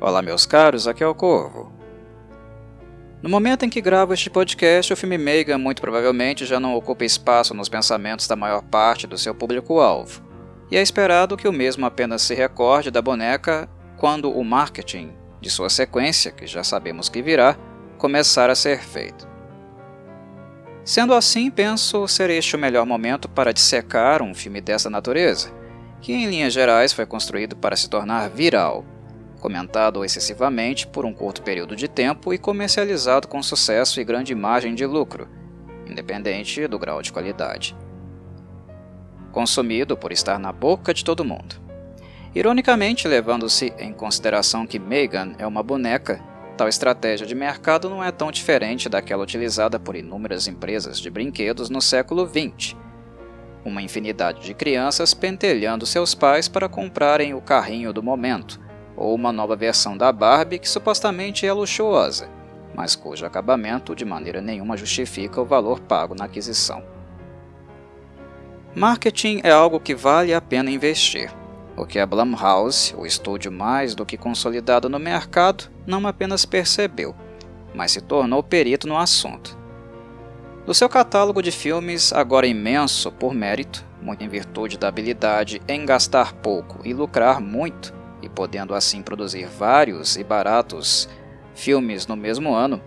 Olá meus caros, aqui é o Corvo. No momento em que gravo este podcast, o filme Megan muito provavelmente já não ocupa espaço nos pensamentos da maior parte do seu público-alvo, e é esperado que o mesmo apenas se recorde da boneca quando o marketing de sua sequência, que já sabemos que virá, começar a ser feito. Sendo assim, penso ser este o melhor momento para dissecar um filme dessa natureza, que em linhas gerais foi construído para se tornar viral, comentado excessivamente por um curto período de tempo e comercializado com sucesso e grande margem de lucro, independente do grau de qualidade. Consumido por estar na boca de todo mundo. Ironicamente, levando-se em consideração que Megan é uma boneca, tal estratégia de mercado não é tão diferente daquela utilizada por inúmeras empresas de brinquedos no século XX. Uma infinidade de crianças pentelhando seus pais para comprarem o carrinho do momento, ou uma nova versão da Barbie que supostamente é luxuosa, mas cujo acabamento de maneira nenhuma justifica o valor pago na aquisição. Marketing é algo que vale a pena investir, o que a Blumhouse, o estúdio mais do que consolidado no mercado, não apenas percebeu, mas se tornou perito no assunto. Do seu catálogo de filmes, agora imenso por mérito, muito em virtude da habilidade em gastar pouco e lucrar muito, e podendo assim produzir vários e baratos filmes no mesmo ano,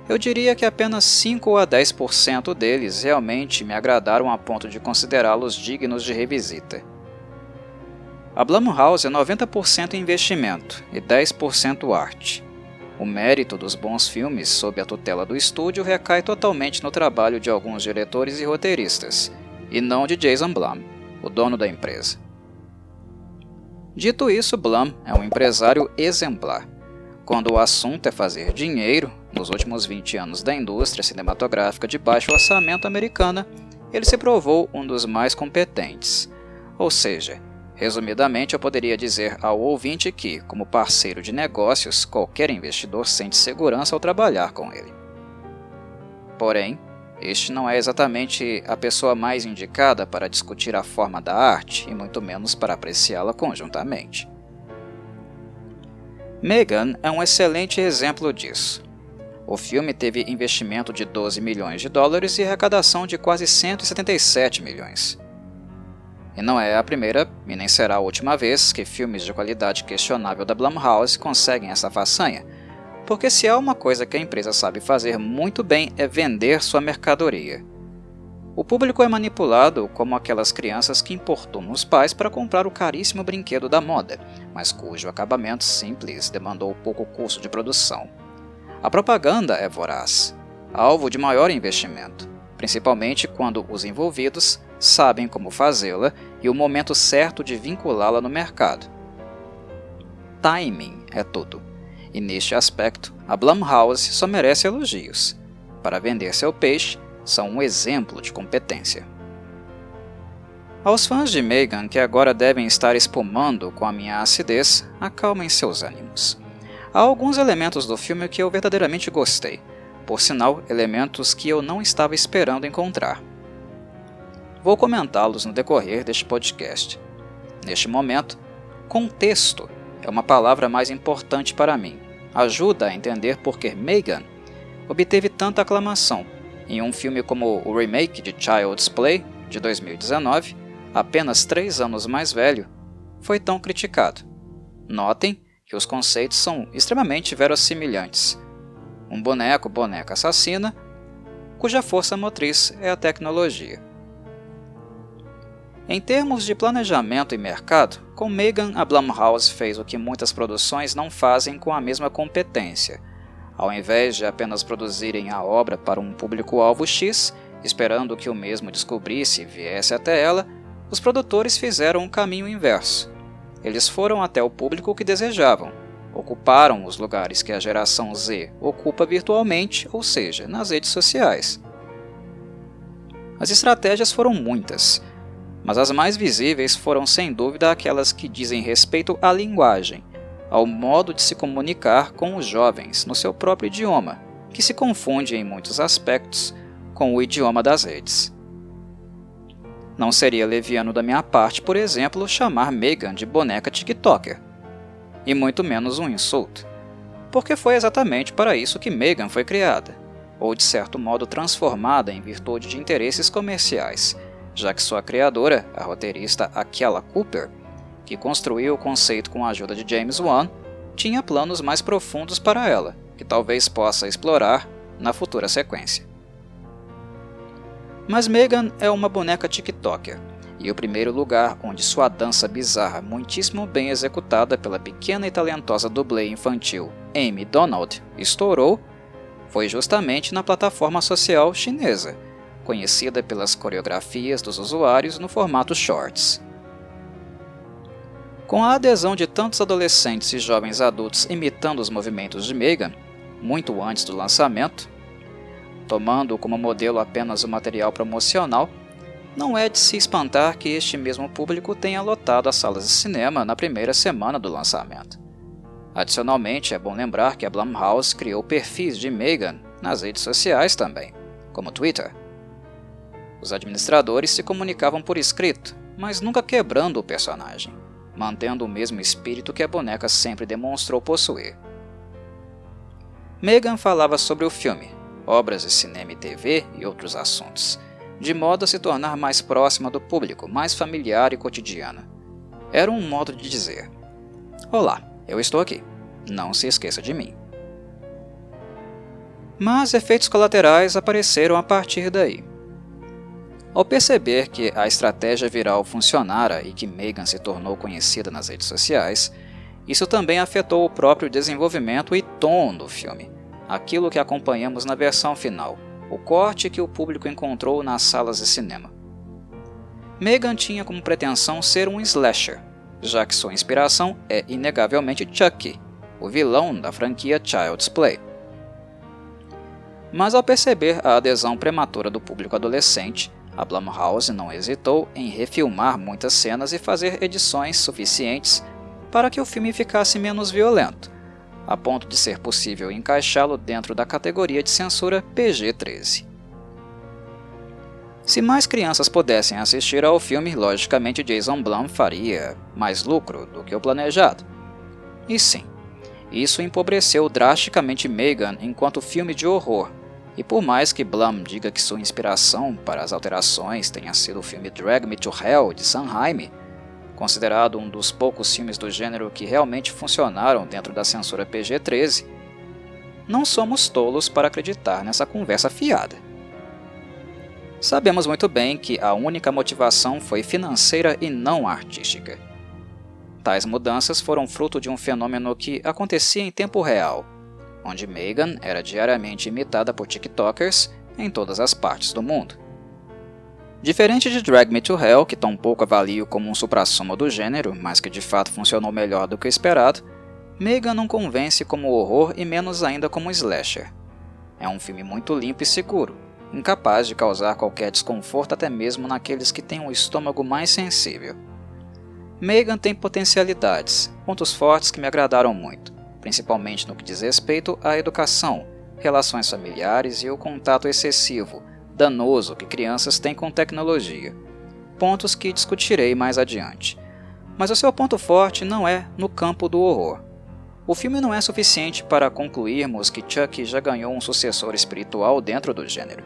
eu diria que apenas 5 a 10% deles realmente me agradaram a ponto de considerá-los dignos de revisita. A Blumhouse é 90% investimento e 10% arte. O mérito dos bons filmes sob a tutela do estúdio recai totalmente no trabalho de alguns diretores e roteiristas, e não de Jason Blum, o dono da empresa. Dito isso, Blum é um empresário exemplar. Quando o assunto é fazer dinheiro, nos últimos 20 anos da indústria cinematográfica de baixo orçamento americana, ele se provou um dos mais competentes. Ou seja, resumidamente eu poderia dizer ao ouvinte que, como parceiro de negócios, qualquer investidor sente segurança ao trabalhar com ele. Porém, este não é exatamente a pessoa mais indicada para discutir a forma da arte e muito menos para apreciá-la conjuntamente. Megan é um excelente exemplo disso. O filme teve investimento de 12 milhões de dólares e arrecadação de quase 177 milhões. E não é a primeira e nem será a última vez que filmes de qualidade questionável da Blumhouse conseguem essa façanha, porque se há uma coisa que a empresa sabe fazer muito bem é vender sua mercadoria. O público é manipulado como aquelas crianças que importunam os pais para comprar o caríssimo brinquedo da moda, mas cujo acabamento simples demandou pouco custo de produção. A propaganda é voraz, alvo de maior investimento, principalmente quando os envolvidos sabem como fazê-la e o momento certo de vinculá-la no mercado. Timing é tudo. E neste aspecto, a Blumhouse só merece elogios. Para vender seu peixe, são um exemplo de competência. Aos fãs de Megan que agora devem estar espumando com a minha acidez, acalmem seus ânimos. Há alguns elementos do filme que eu verdadeiramente gostei, por sinal, elementos que eu não estava esperando encontrar. Vou comentá-los no decorrer deste podcast. Neste momento, contexto é uma palavra mais importante para mim. Ajuda a entender por que Megan obteve tanta aclamação em um filme como o remake de Child's Play, de 2019, apenas 3 anos mais velho, foi tão criticado. Notem que os conceitos são extremamente verossimilhantes. Um boneca assassina, cuja força motriz é a tecnologia. Em termos de planejamento e mercado, com Megan a Blumhouse fez o que muitas produções não fazem com a mesma competência. Ao invés de apenas produzirem a obra para um público-alvo X, esperando que o mesmo descobrisse e viesse até ela, os produtores fizeram um caminho inverso. Eles foram até o público que desejavam, ocuparam os lugares que a geração Z ocupa virtualmente, ou seja, nas redes sociais. As estratégias foram muitas, mas as mais visíveis foram sem dúvida aquelas que dizem respeito à linguagem, ao modo de se comunicar com os jovens no seu próprio idioma, que se confunde em muitos aspectos com o idioma das redes. Não seria leviano da minha parte, por exemplo, chamar Megan de boneca TikToker. e muito menos um insulto, porque foi exatamente para isso que Megan foi criada, ou de certo modo transformada em virtude de interesses comerciais, já que sua criadora, a roteirista Akiela Cooper, que construiu o conceito com a ajuda de James Wan, tinha planos mais profundos para ela, que talvez possa explorar na futura sequência. Mas Megan é uma boneca TikToker, e o primeiro lugar onde sua dança bizarra, muitíssimo bem executada pela pequena e talentosa dublê infantil Amy Donald, estourou foi justamente na plataforma social chinesa, conhecida pelas coreografias dos usuários no formato Shorts. Com a adesão de tantos adolescentes e jovens adultos imitando os movimentos de Megan, muito antes do lançamento, tomando como modelo apenas o material promocional, não é de se espantar que este mesmo público tenha lotado as salas de cinema na primeira semana do lançamento. Adicionalmente, é bom lembrar que a Blumhouse criou perfis de Megan nas redes sociais também, como Twitter. Os administradores se comunicavam por escrito, mas nunca quebrando o personagem, mantendo o mesmo espírito que a boneca sempre demonstrou possuir. Megan falava sobre o filme, obras de cinema e TV e outros assuntos, de modo a se tornar mais próxima do público, mais familiar e cotidiana. Era um modo de dizer: "Olá, eu estou aqui. Não se esqueça de mim." Mas efeitos colaterais apareceram a partir daí. Ao perceber que a estratégia viral funcionara e que Megan se tornou conhecida nas redes sociais, isso também afetou o próprio desenvolvimento e tom do filme, aquilo que acompanhamos na versão final, o corte que o público encontrou nas salas de cinema. Megan tinha como pretensão ser um slasher, já que sua inspiração é inegavelmente Chucky, o vilão da franquia Child's Play. Mas ao perceber a adesão prematura do público adolescente, a Blumhouse não hesitou em refilmar muitas cenas e fazer edições suficientes para que o filme ficasse menos violento, a ponto de ser possível encaixá-lo dentro da categoria de censura PG-13. Se mais crianças pudessem assistir ao filme, logicamente Jason Blum faria mais lucro do que o planejado. E sim, isso empobreceu drasticamente Megan enquanto filme de horror, e por mais que Blum diga que sua inspiração para as alterações tenha sido o filme Drag Me to Hell, de Sanheim, considerado um dos poucos filmes do gênero que realmente funcionaram dentro da censura PG-13, não somos tolos para acreditar nessa conversa fiada. Sabemos muito bem que a única motivação foi financeira e não artística. Tais mudanças foram fruto de um fenômeno que acontecia em tempo real, onde Megan era diariamente imitada por TikTokers em todas as partes do mundo. Diferente de Drag Me to Hell, que tampouco avalio como um suprassumo do gênero, mas que de fato funcionou melhor do que o esperado, Megan não convence como horror e menos ainda como slasher. É um filme muito limpo e seguro, incapaz de causar qualquer desconforto até mesmo naqueles que têm um estômago mais sensível. Megan tem potencialidades, pontos fortes que me agradaram muito, principalmente no que diz respeito à educação, relações familiares e o contato excessivo, danoso que crianças têm com tecnologia, pontos que discutirei mais adiante. Mas o seu ponto forte não é no campo do horror. O filme não é suficiente para concluirmos que Chucky já ganhou um sucessor espiritual dentro do gênero.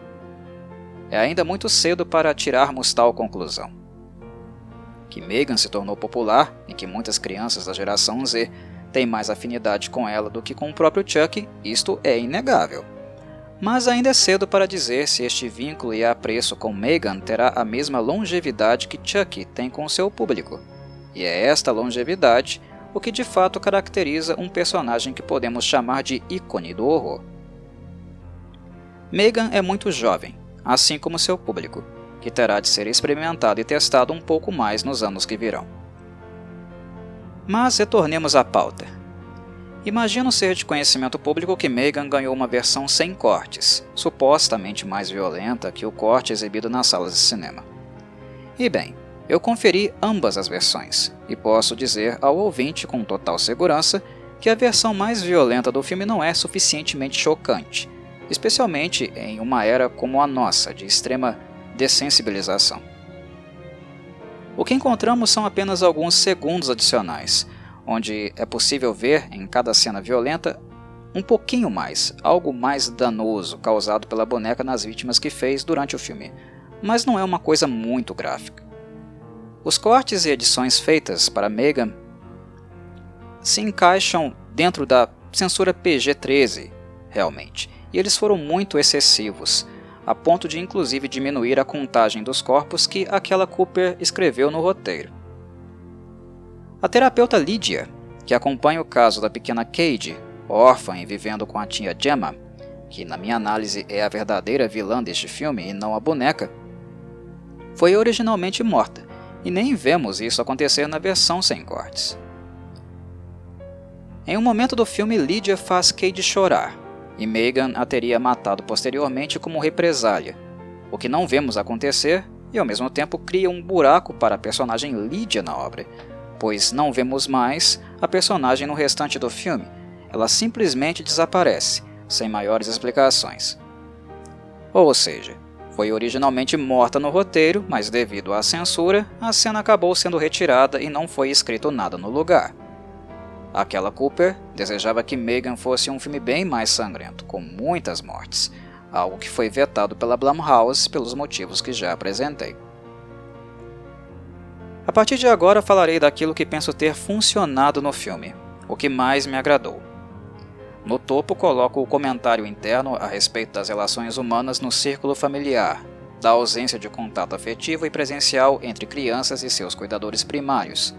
É ainda muito cedo para tirarmos tal conclusão. Que Megan se tornou popular e que muitas crianças da geração Z têm mais afinidade com ela do que com o próprio Chucky, isto é inegável. Mas ainda é cedo para dizer se este vínculo e apreço com Megan terá a mesma longevidade que Chucky tem com seu público. E é esta longevidade o que de fato caracteriza um personagem que podemos chamar de ícone do horror. Megan é muito jovem, assim como seu público, que terá de ser experimentado e testado um pouco mais nos anos que virão. Mas retornemos à pauta. Imagino ser de conhecimento público que Megan ganhou uma versão sem cortes, supostamente mais violenta que o corte exibido nas salas de cinema. E bem, eu conferi ambas as versões, e posso dizer ao ouvinte com total segurança que a versão mais violenta do filme não é suficientemente chocante, especialmente em uma era como a nossa, de extrema dessensibilização. O que encontramos são apenas alguns segundos adicionais, onde é possível ver em cada cena violenta um pouquinho mais, algo mais danoso causado pela boneca nas vítimas que fez durante o filme, mas não é uma coisa muito gráfica. Os cortes e edições feitas para Megan se encaixam dentro da censura PG-13, realmente, e eles foram muito excessivos, a ponto de inclusive diminuir a contagem dos corpos que aquela Cooper escreveu no roteiro. A terapeuta Lydia, que acompanha o caso da pequena Cade, órfã e vivendo com a tia Gemma, que na minha análise é a verdadeira vilã deste filme e não a boneca, foi originalmente morta, e nem vemos isso acontecer na versão sem cortes. Em um momento do filme, Lydia faz Cade chorar, e Megan a teria matado posteriormente como represália, o que não vemos acontecer e ao mesmo tempo cria um buraco para a personagem Lydia na obra, pois não vemos mais a personagem no restante do filme, ela simplesmente desaparece, sem maiores explicações. Ou seja, foi originalmente morta no roteiro, mas devido à censura, a cena acabou sendo retirada e não foi escrito nada no lugar. Aquela Cooper desejava que Megan fosse um filme bem mais sangrento, com muitas mortes, algo que foi vetado pela Blumhouse pelos motivos que já apresentei. A partir de agora falarei daquilo que penso ter funcionado no filme, o que mais me agradou. No topo coloco o comentário interno a respeito das relações humanas no círculo familiar, da ausência de contato afetivo e presencial entre crianças e seus cuidadores primários,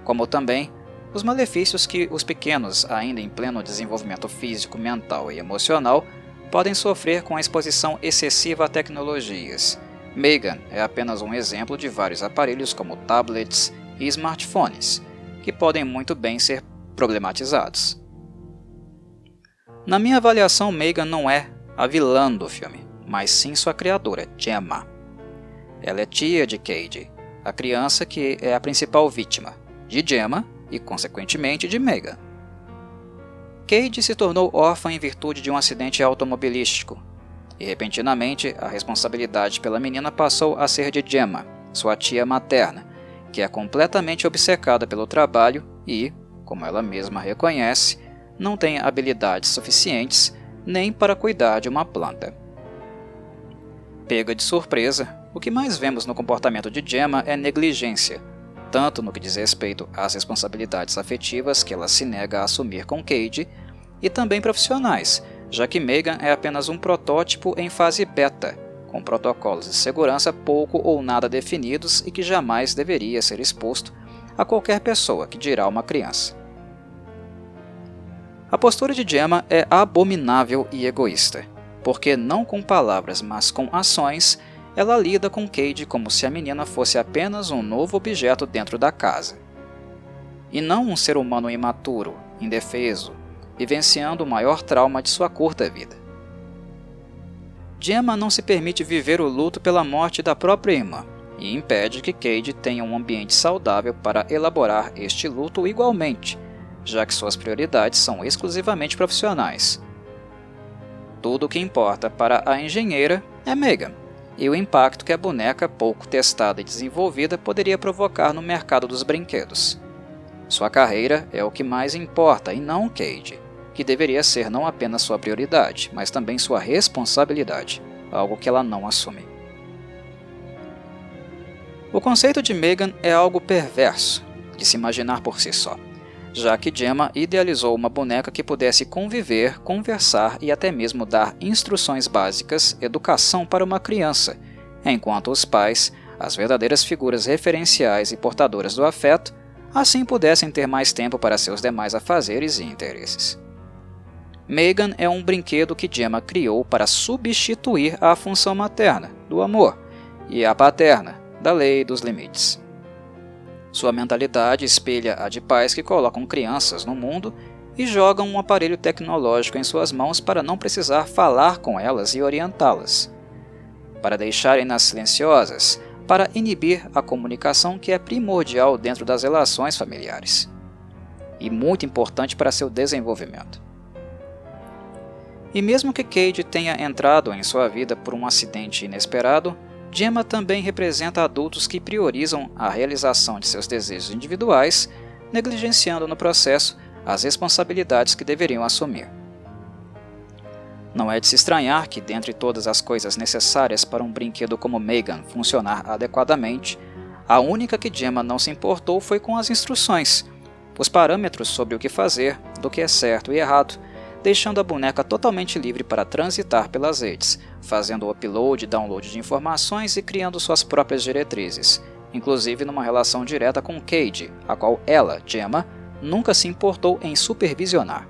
como também os malefícios que os pequenos, ainda em pleno desenvolvimento físico, mental e emocional, podem sofrer com a exposição excessiva a tecnologias. Megan é apenas um exemplo de vários aparelhos como tablets e smartphones, que podem muito bem ser problematizados. Na minha avaliação, Megan não é a vilã do filme, mas sim sua criadora, Gemma. Ela é tia de Cade, a criança que é a principal vítima, de Gemma e, consequentemente, de Megan. Cade se tornou órfã em virtude de um acidente automobilístico, e repentinamente a responsabilidade pela menina passou a ser de Gemma, sua tia materna, que é completamente obcecada pelo trabalho e, como ela mesma reconhece, não tem habilidades suficientes nem para cuidar de uma planta. Pega de surpresa, o que mais vemos no comportamento de Gemma é negligência, tanto no que diz respeito às responsabilidades afetivas que ela se nega a assumir com Cade, e também profissionais, já que Megan é apenas um protótipo em fase beta, com protocolos de segurança pouco ou nada definidos e que jamais deveria ser exposto a qualquer pessoa, que dirá uma criança. A postura de Gemma é abominável e egoísta, porque não com palavras, mas com ações, ela lida com Cade como se a menina fosse apenas um novo objeto dentro da casa, e não um ser humano imaturo, indefeso, vivenciando o maior trauma de sua curta vida. Gemma não se permite viver o luto pela morte da própria irmã, e impede que Cade tenha um ambiente saudável para elaborar este luto igualmente, já que suas prioridades são exclusivamente profissionais. Tudo o que importa para a engenheira é Megan, e o impacto que a boneca pouco testada e desenvolvida poderia provocar no mercado dos brinquedos. Sua carreira é o que mais importa e não Cade, que deveria ser não apenas sua prioridade, mas também sua responsabilidade, algo que ela não assume. O conceito de Megan é algo perverso de se imaginar por si só, já que Gemma idealizou uma boneca que pudesse conviver, conversar e até mesmo dar instruções básicas, educação para uma criança, enquanto os pais, as verdadeiras figuras referenciais e portadoras do afeto, assim pudessem ter mais tempo para seus demais afazeres e interesses. Megan é um brinquedo que Gemma criou para substituir a função materna, do amor, e a paterna, da lei e dos limites. Sua mentalidade espelha a de pais que colocam crianças no mundo e jogam um aparelho tecnológico em suas mãos para não precisar falar com elas e orientá-las, para deixarem-nas silenciosas, para inibir a comunicação que é primordial dentro das relações familiares e muito importante para seu desenvolvimento. E mesmo que Cade tenha entrado em sua vida por um acidente inesperado, Gemma também representa adultos que priorizam a realização de seus desejos individuais, negligenciando no processo as responsabilidades que deveriam assumir. Não é de se estranhar que, dentre todas as coisas necessárias para um brinquedo como Megan funcionar adequadamente, a única que Gemma não se importou foi com as instruções, os parâmetros sobre o que fazer, do que é certo e errado, deixando a boneca totalmente livre para transitar pelas redes, fazendo upload e download de informações e criando suas próprias diretrizes, inclusive numa relação direta com Cade, a qual ela, Gemma, nunca se importou em supervisionar.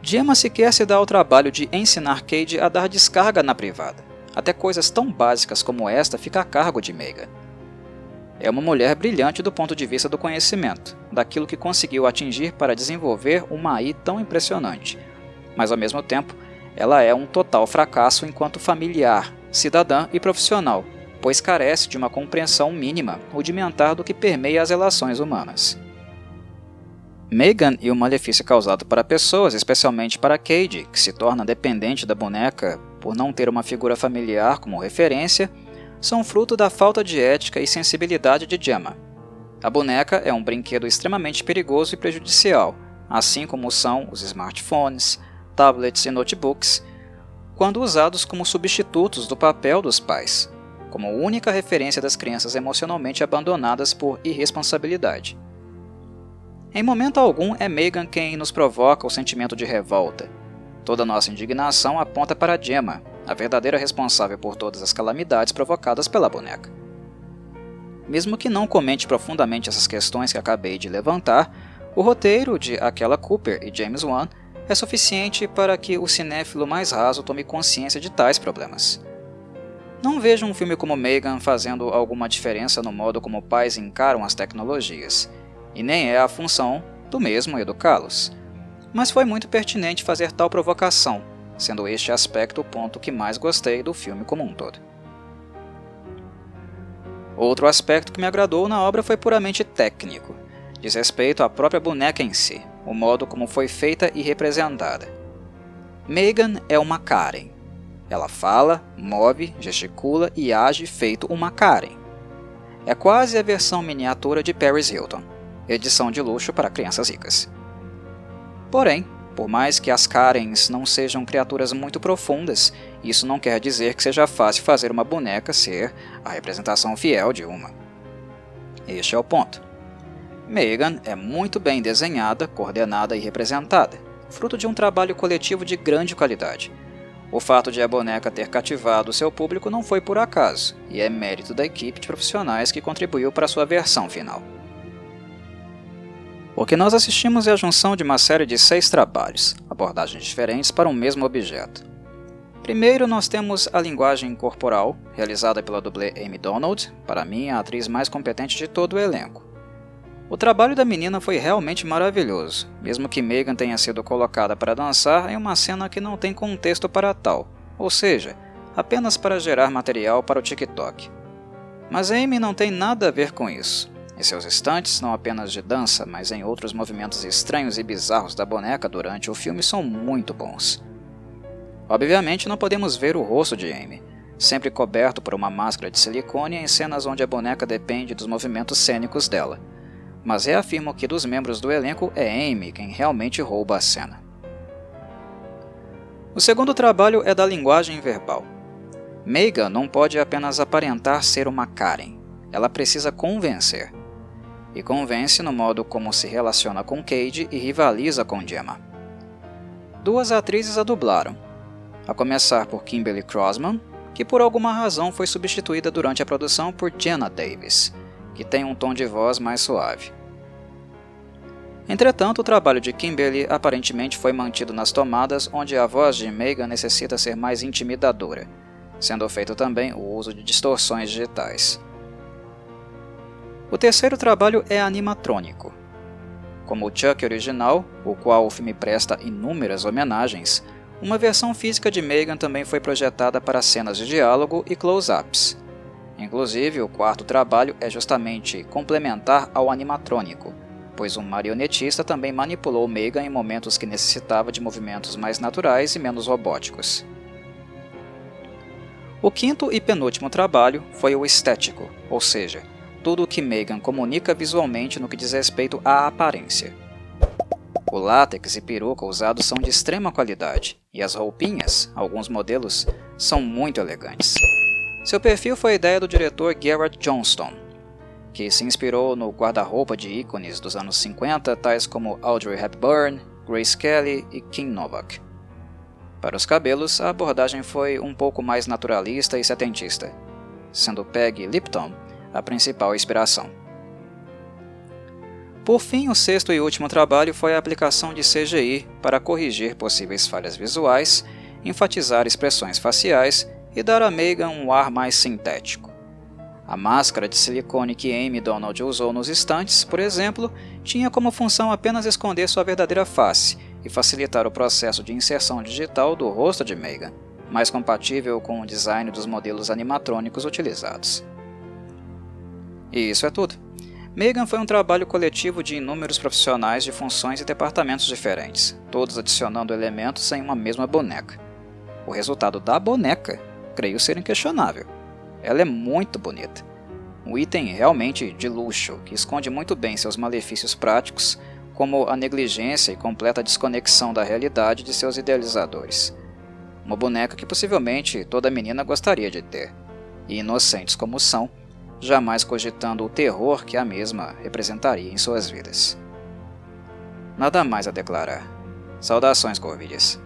Gemma sequer se dá ao trabalho de ensinar Cade a dar descarga na privada. Até coisas tão básicas como esta fica a cargo de Megan. É uma mulher brilhante do ponto de vista do conhecimento, daquilo que conseguiu atingir para desenvolver uma AI tão impressionante, mas ao mesmo tempo ela é um total fracasso enquanto familiar, cidadã e profissional, pois carece de uma compreensão mínima, rudimentar do que permeia as relações humanas. Megan e o malefício causado para pessoas, especialmente para Cade, que se torna dependente da boneca por não ter uma figura familiar como referência, são fruto da falta de ética e sensibilidade de Gemma. A boneca é um brinquedo extremamente perigoso e prejudicial, assim como são os smartphones, tablets e notebooks, quando usados como substitutos do papel dos pais, como única referência das crianças emocionalmente abandonadas por irresponsabilidade. Em momento algum é Megan quem nos provoca o sentimento de revolta. Toda nossa indignação aponta para Gemma, a verdadeira responsável por todas as calamidades provocadas pela boneca. Mesmo que não comente profundamente essas questões que acabei de levantar, o roteiro de Akela Cooper e James Wan é suficiente para que o cinéfilo mais raso tome consciência de tais problemas. Não vejo um filme como Megan fazendo alguma diferença no modo como pais encaram as tecnologias, e nem é a função do mesmo educá-los. Mas foi muito pertinente fazer tal provocação, sendo este aspecto o ponto que mais gostei do filme como um todo. Outro aspecto que me agradou na obra foi puramente técnico, diz respeito à própria boneca em si, o modo como foi feita e representada. Megan é uma Karen. Ela fala, move, gesticula e age feito uma Karen. É quase a versão miniatura de Paris Hilton, edição de luxo para crianças ricas. Porém, por mais que as Karens não sejam criaturas muito profundas, isso não quer dizer que seja fácil fazer uma boneca ser a representação fiel de uma. Este é o ponto. Megan é muito bem desenhada, coordenada e representada, fruto de um trabalho coletivo de grande qualidade. O fato de a boneca ter cativado seu público não foi por acaso, e é mérito da equipe de profissionais que contribuiu para sua versão final. O que nós assistimos é a junção de uma série de 6 trabalhos, abordagens diferentes para um mesmo objeto. Primeiro, nós temos a linguagem corporal, realizada pela dublê Amy Donald, para mim a atriz mais competente de todo o elenco. O trabalho da menina foi realmente maravilhoso, mesmo que Megan tenha sido colocada para dançar em uma cena que não tem contexto para tal, ou seja, apenas para gerar material para o TikTok. Mas Amy não tem nada a ver com isso. Em seus instantes, não apenas de dança, mas em outros movimentos estranhos e bizarros da boneca durante o filme são muito bons. Obviamente não podemos ver o rosto de Amy, sempre coberto por uma máscara de silicone em cenas onde a boneca depende dos movimentos cênicos dela, mas reafirmo que dos membros do elenco é Amy quem realmente rouba a cena. O segundo trabalho é da linguagem verbal. Megan não pode apenas aparentar ser uma Karen, ela precisa convencer. E convence no modo como se relaciona com Cade e rivaliza com Gemma. 2 atrizes a dublaram, a começar por Kimberly Crosman, que por alguma razão foi substituída durante a produção por Jenna Davis, que tem um tom de voz mais suave. Entretanto, o trabalho de Kimberly aparentemente foi mantido nas tomadas onde a voz de Megan necessita ser mais intimidadora, sendo feito também o uso de distorções digitais. O terceiro trabalho é animatrônico. Como o Chuck original, o qual o filme presta inúmeras homenagens, uma versão física de Megan também foi projetada para cenas de diálogo e close-ups. Inclusive, o quarto trabalho é justamente complementar ao animatrônico, pois um marionetista também manipulou Megan em momentos que necessitava de movimentos mais naturais e menos robóticos. O quinto e penúltimo trabalho foi o estético, ou seja, tudo o que Megan comunica visualmente no que diz respeito à aparência. O látex e peruca usados são de extrema qualidade, e as roupinhas, alguns modelos, são muito elegantes. Seu perfil foi a ideia do diretor Garrett Johnston, que se inspirou no guarda-roupa de ícones dos anos 50, tais como Audrey Hepburn, Grace Kelly e Kim Novak. Para os cabelos, a abordagem foi um pouco mais naturalista e setentista, sendo Peggy Lipton a principal inspiração. Por fim, o sexto e último trabalho foi a aplicação de CGI para corrigir possíveis falhas visuais, enfatizar expressões faciais e dar a Megan um ar mais sintético. A máscara de silicone que Amy Donald usou nos estantes, por exemplo, tinha como função apenas esconder sua verdadeira face e facilitar o processo de inserção digital do rosto de Megan, mais compatível com o design dos modelos animatrônicos utilizados. E isso é tudo. Megan foi um trabalho coletivo de inúmeros profissionais de funções e departamentos diferentes, todos adicionando elementos em uma mesma boneca. O resultado da boneca, creio ser inquestionável. Ela é muito bonita. Um item realmente de luxo, que esconde muito bem seus malefícios práticos, como a negligência e completa desconexão da realidade de seus idealizadores. Uma boneca que possivelmente toda menina gostaria de ter, e inocentes como são, jamais cogitando o terror que a mesma representaria em suas vidas. Nada mais a declarar. Saudações, Corvides.